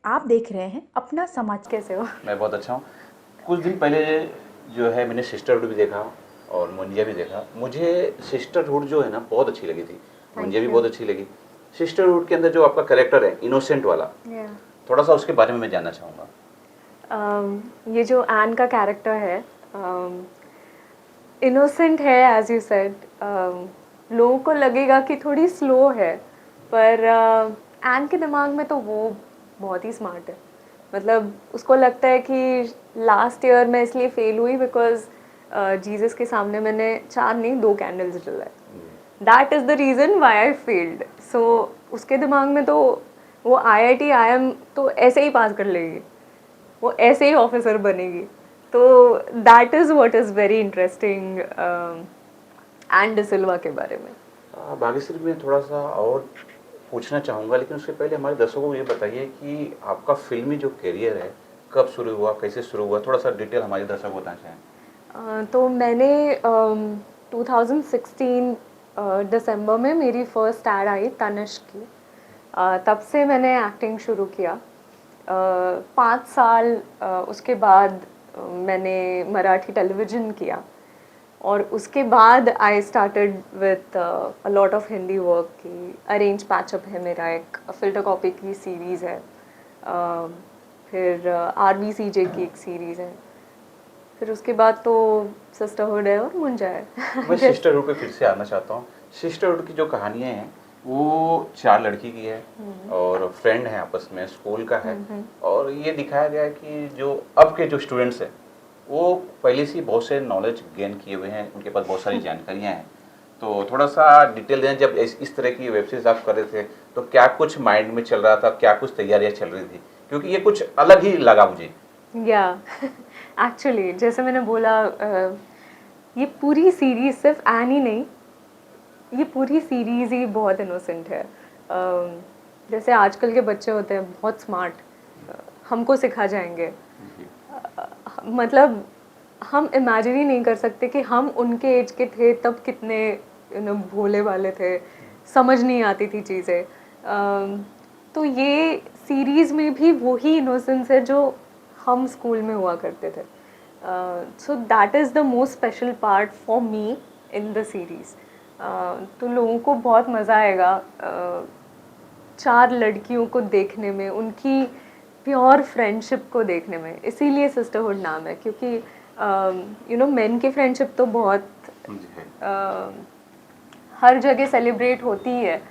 आप देख रहे हैं अपना समाज। कैसे हो? मैं बहुत अच्छा हूँ। कुछ दिन पहले जो है मैंने सिस्टरहुड भी देखा और मुंजिया भी देखा। मुझे सिस्टरहुड जो है ना बहुत अच्छी लगी थी, मुंजिया थैंक भी यू। बहुत अच्छी लगी। सिस्टरहुड के अंदर जो आपका कैरेक्टर है इनोसेंट वाला, थोड़ा सा उसके बारे में मैं जानना चाहूँगा। ये जो एन का कैरेक्टर है, इनोसेंट है एज यू सेड। लोगों को लगेगा कि थोड़ी स्लो है, पर एन के दिमाग में तो वो बहुत ही स्मार्ट है। मतलब उसको लगता है कि लास्ट ईयर मैं इसलिए फेल हुई बिकॉज जीसस के सामने मैंने 4 नहीं 2 कैंडल्स जलाए। That is the reason why I failed. So उसके दिमाग में तो वो IIT IIM तो ऐसे ही पास कर लेगी, वो ऐसे ही ऑफिसर बनेगी। तो that is what is very interesting and D'Silva के बारे में। भाग्यश्री, मैं थोड़ा सा और पूछना चाहूँगा, लेकिन उससे पहले हमारे दर्शकों को ये बताइए कि आपका फिल्मी जो करियर है कब शुरू हुआ, कैसे शुरू हुआ, थोड़ा सा डिटेल हमारे दर्शक को बताना चाहें। तो मैंने 2016 दिसंबर में मेरी फर्स्ट एड आई तनिष्क की। तब से मैंने एक्टिंग शुरू किया। 5 साल उसके बाद मैंने मराठी टेलीविज़न किया, और उसके बाद I started with a lot of Hindi work की। अरेंज पैचअप है मेरा, एक फिल्टर कॉपी की सीरीज़ है। फिर RBCJ की एक सीरीज़ है। फिर उसके बाद तो सिस्टरहुड है और मुंजा है। मैं सिस्टरहुड पे फिर से आना चाहता हूँ। सिस्टरहुड की जो कहानियाँ हैं वो 4 लड़की की है और फ्रेंड है, आपस में स्कूल का है। और ये दिखाया गया है कि जो अब के जो स्टूडेंट्स हैं वो पहले से ही बहुत से नॉलेज गेन किए हुए हैं, उनके पास बहुत सारी जानकारियाँ हैं। तो थोड़ा सा डिटेल दें, जब इस तरह की वेब सीरीज आप कर रहे थे तो क्या कुछ माइंड में चल रहा था, क्या कुछ तैयारियाँ चल रही थी? क्योंकि ये कुछ अलग ही लगा मुझे। या एक्चुअली जैसे मैंने बोला, ये पूरी सीरीज सिर्फ एन ही नहीं, ये पूरी सीरीज़ ही बहुत इनोसेंट है। जैसे आजकल के बच्चे होते हैं बहुत स्मार्ट, हमको सिखा जाएंगे। मतलब हम इमेजिन ही नहीं कर सकते कि हम उनके एज के थे तब कितने भोले वाले थे, समझ नहीं आती थी चीज़ें। तो ये सीरीज़ में भी वही इनोसेंस है जो हम स्कूल में हुआ करते थे। So that is the most special part for me in the series. तो लोगों को बहुत मज़ा आएगा 4 लड़कियों को देखने में, उनकी प्योर फ्रेंडशिप को देखने में। इसीलिए सिस्टरहुड नाम है, क्योंकि मेन की फ्रेंडशिप तो बहुत हर जगह सेलिब्रेट होती है,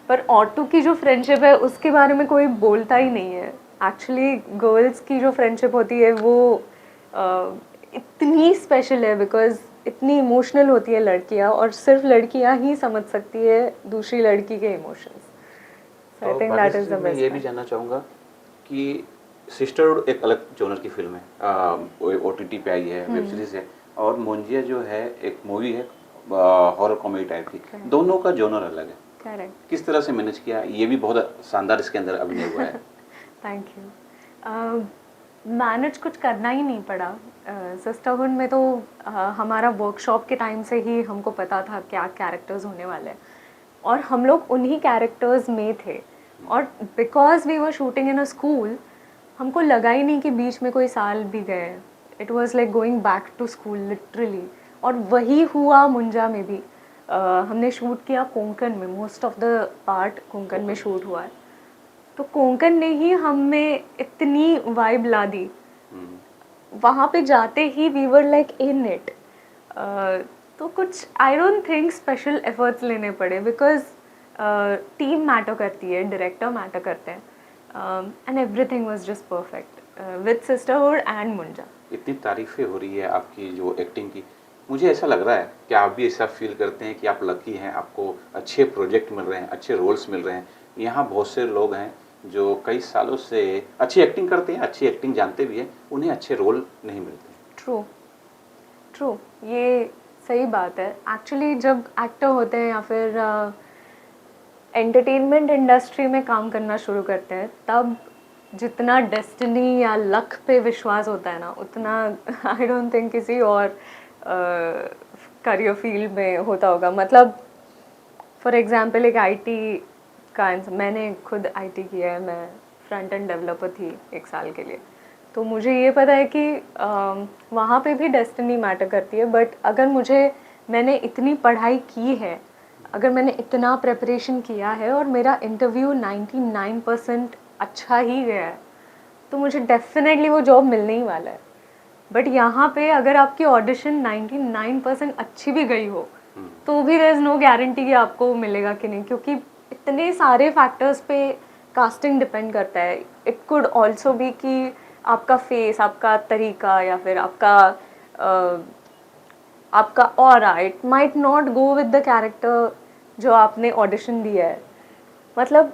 पर औरतों की जो फ्रेंडशिप है उसके बारे में कोई बोलता ही नहीं है। एक्चुअली गर्ल्स की जो फ्रेंडशिप होती है वो इतनी स्पेशल है, बिकॉज इतनी इमोशनल होती है लड़कियां, और सिर्फ लड़कियां ही समझ सकती है दूसरी लड़की के इमोशंस। आई तो think that is Bhagyashree, the मैं बेस्ट ये भी पार्ट। जानना चाहूँगा कि सिस्टरहुड एक अलग जॉनर की फिल्म है, OTT पे आई है, वेब सीरीज है। और मोंजिया जो है एक मूवी है, हॉरर कॉमेडी टाइप की। दोनों का जॉनर अलग है, करेक्ट। किस तरह से मैनेज किया? ये भी बहुत शानदार इसके अंदर अभिनय हुआ है। Thank you. मैनेज कुछ करना ही नहीं पड़ा। सिस्टरहुड में तो हमारा वर्कशॉप के टाइम से ही हमको पता था क्या कैरेक्टर्स होने वाले हैं, और हम लोग उन्हीं कैरेक्टर्स में थे। और because we were shooting in a school, हमको लगा ही नहीं कि बीच में कोई साल भी गए। It was like going back to school literally. और वही हुआ मुंजा में भी। हमने शूट किया कोंकण में, most of the part Konkan में शूट हुआ है। तो कोंकण ने ही हमें इतनी वाइब ला दी। वहाँ पे जाते ही we were like in it. तो कुछ I don't think special efforts लेने पड़े, बिकॉज टीम मैटर करती है, डायरेक्टर मैटर करते हैं, and everything was just perfect with sisterhood and Munjya. इतनी तारीफें हो रही है आपकी जो एक्टिंग की, मुझे ऐसा लग रहा है कि आप भी ऐसा फील करते हैं कि आप लकी हैं, आपको अच्छे प्रोजेक्ट मिल रहे हैं, अच्छे रोल्स मिल रहे हैं। यहाँ बहुत से लोग हैं जो कई सालों से अच्छी एक्टिंग करते हैं, अच्छी एक्टिंग जानते भी हैं, उन्हें अच्छे रोल नहीं मिलते। ट्रू, ट्रू, ये सही बात है। एक्चुअली जब एक्टर होते हैं या फिर एंटरटेनमेंट इंडस्ट्री में काम करना शुरू करते हैं, तब जितना डेस्टिनी या लक पे विश्वास होता है ना, उतना आई डोंट थिंक किसी और करियर फील्ड में होता होगा। मतलब फॉर एग्जांपल एक आईटी का मैंने खुद आईटी किया है, मैं फ्रंट एंड डेवलपर थी 1 साल के लिए। तो मुझे ये पता है कि वहाँ पे भी डेस्टिनी मैटर करती है, बट अगर मैंने इतनी पढ़ाई की है, अगर मैंने इतना प्रिपरेशन किया है और मेरा इंटरव्यू 99% अच्छा ही गया है, तो मुझे डेफिनेटली वो जॉब मिलने ही वाला है। बट यहाँ पे अगर आपकी ऑडिशन 99% अच्छी भी गई हो, तो भी देयर इज़ नो गारंटी कि आपको मिलेगा कि नहीं, क्योंकि इतने सारे फैक्टर्स पे कास्टिंग डिपेंड करता है। इट कुड ऑल्सो भी कि आपका फेस, आपका तरीका, या फिर आपका aura, it might not go with the character जो आपने ऑडिशन दिया है। मतलब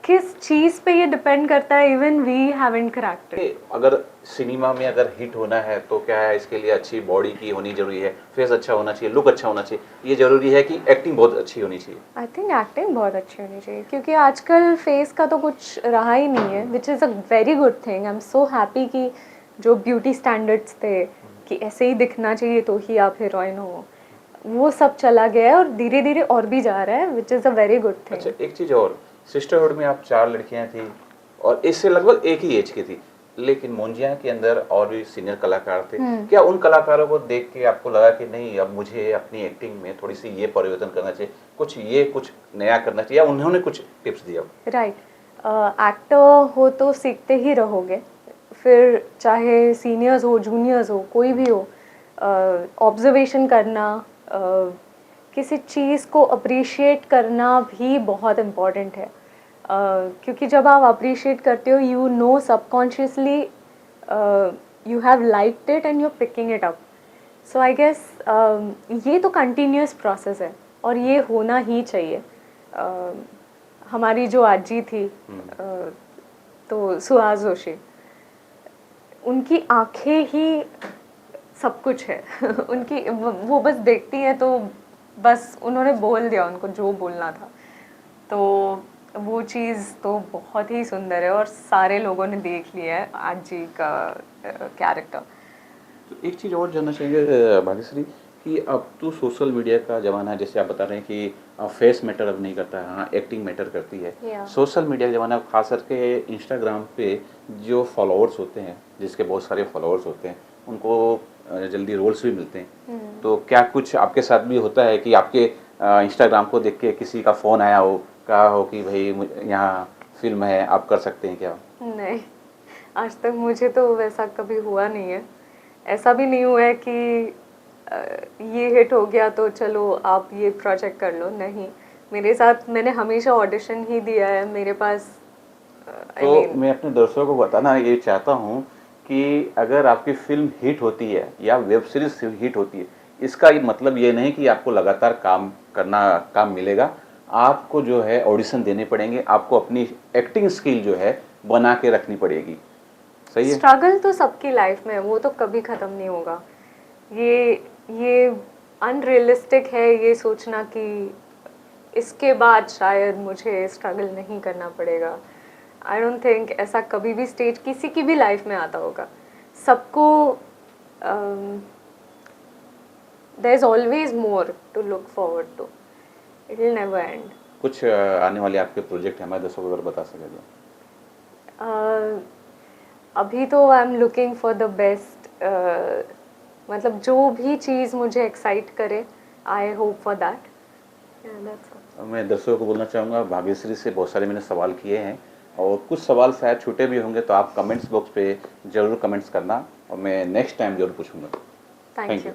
किस चीज़ पे ये डिपेंड करता है, even we haven't cracked it. अगर सिनेमा में अगर हिट होना है तो क्या है, इसके लिए अच्छी बॉडी की होनी जरूरी है, फेस अच्छा होना चाहिए, लुक अच्छा होना चाहिए, ये जरूरी है कि एक्टिंग बहुत अच्छी होनी चाहिए? आई थिंक एक्टिंग बहुत अच्छी होनी चाहिए, क्योंकि आजकल फेस का तो कुछ रहा ही नहीं है, which is a very good thing. I am so happy कि जो ब्यूटी स्टैंडर्ड्स थे कि ऐसे ही दिखना चाहिए तो ही आप हीरोइन हो, वो सब चला गया है और धीरे धीरे और भी जा रहा है, which is a very good thing. अच्छा, एक चीज और, सिस्टरहुड में आप 4 लड़कियां थी और इससे लगभग एक ही एज की थी, लेकिन मोंजिया के अंदर और भी सीनियर कलाकार थे। क्या उन कलाकारों को देख के आपको लगा कि नहीं, अब मुझे अपनी एक्टिंग में थोड़ी सी ये परिवर्तन करना चाहिए, कुछ नया करना चाहिए, या उन्होंने कुछ टिप्स दिया? राइट, एक्टर हो तो सीखते ही रहोगे, फिर चाहे सीनियर्स हो, जूनियर्स हो, कोई भी हो, ऑब्जर्वेशन करना, किसी चीज़ को अप्रिशिएट करना भी बहुत इम्पॉर्टेंट है। क्योंकि जब आप अप्रिशिएट करते हो, you know subconsciously you have liked it and you are picking it up. So I guess ये तो कंटिन्यूस प्रोसेस है और ये होना ही चाहिए। हमारी जो आजी थी, तो सुहास जोशी, उनकी आंखें ही सब कुछ है। उनकी वो बस देखती हैं तो बस उन्होंने बोल दिया उनको जो बोलना था, तो वो चीज़ तो बहुत ही सुंदर है और सारे लोगों ने देख लिया है आजी का कैरेक्टर। तो एक चीज़ और जानना चाहिए भाग्यश्री, कि अब तो सोशल मीडिया का ज़माना है, जैसे आप बता रहे हैं कि फेस मैटर अब नहीं करता है, हाँ एक्टिंग मैटर करती है। Yeah. सोशल मीडिया का ज़माना, खास करके इंस्टाग्राम पे जो फॉलोअर्स होते हैं, जिसके बहुत सारे फॉलोअर्स होते हैं, उनको जल्दी रोल्स भी मिलते हैं। तो क्या कुछ आपके साथ भी होता है कि आपके इंस्टाग्राम को देख के किसी का फ़ोन आया हो, कहा हो कि भाई यहाँ फिल्म है, आप कर सकते हैं क्या? नहीं, आज तक मुझे तो वैसा कभी हुआ नहीं है। ऐसा भी नहीं हुआ है कि ये हिट हो गया तो चलो आप ये प्रोजेक्ट कर लो, नहीं। मेरे साथ मैंने हमेशा ऑडिशन ही दिया है। मेरे पास तो मैं अपने दर्शकों को बताना ये चाहता हूँ कि अगर आपकी फिल्म हिट होती है या वेब सीरीज हिट होती है, इसका मतलब ये नहीं कि आपको लगातार काम मिलेगा। आपको जो है ऑडिशन देने पड़ेंगे, आपको अपनी एक्टिंग स्किल जो है बना के रखनी पड़ेगी। सही है? स्ट्रगल तो सबकी लाइफ में है, वो तो कभी ख़त्म नहीं होगा। ये अनरियलिस्टिक है ये सोचना कि इसके बाद शायद मुझे स्ट्रगल नहीं करना पड़ेगा। आई डोंट थिंक ऐसा कभी भी स्टेज किसी की भी लाइफ में आता होगा। सबको there is always more to look forward to, it will never end. कुछ आने वाले आपके प्रोजेक्ट हमारे दर्शकों को अगर बता सके तो? अभी तो I am looking for the best, मतलब जो भी चीज़ मुझे एक्साइट करे, आई होप फॉर दैट। मैं दर्शकों को बोलना चाहूँगा, भाग्यश्री से बहुत सारे मैंने सवाल किए हैं और कुछ सवाल शायद छूटे भी होंगे, तो आप कमेंट्स बॉक्स पे ज़रूर कमेंट्स करना और मैं नेक्स्ट टाइम ज़रूर पूछूंगा। Thank you.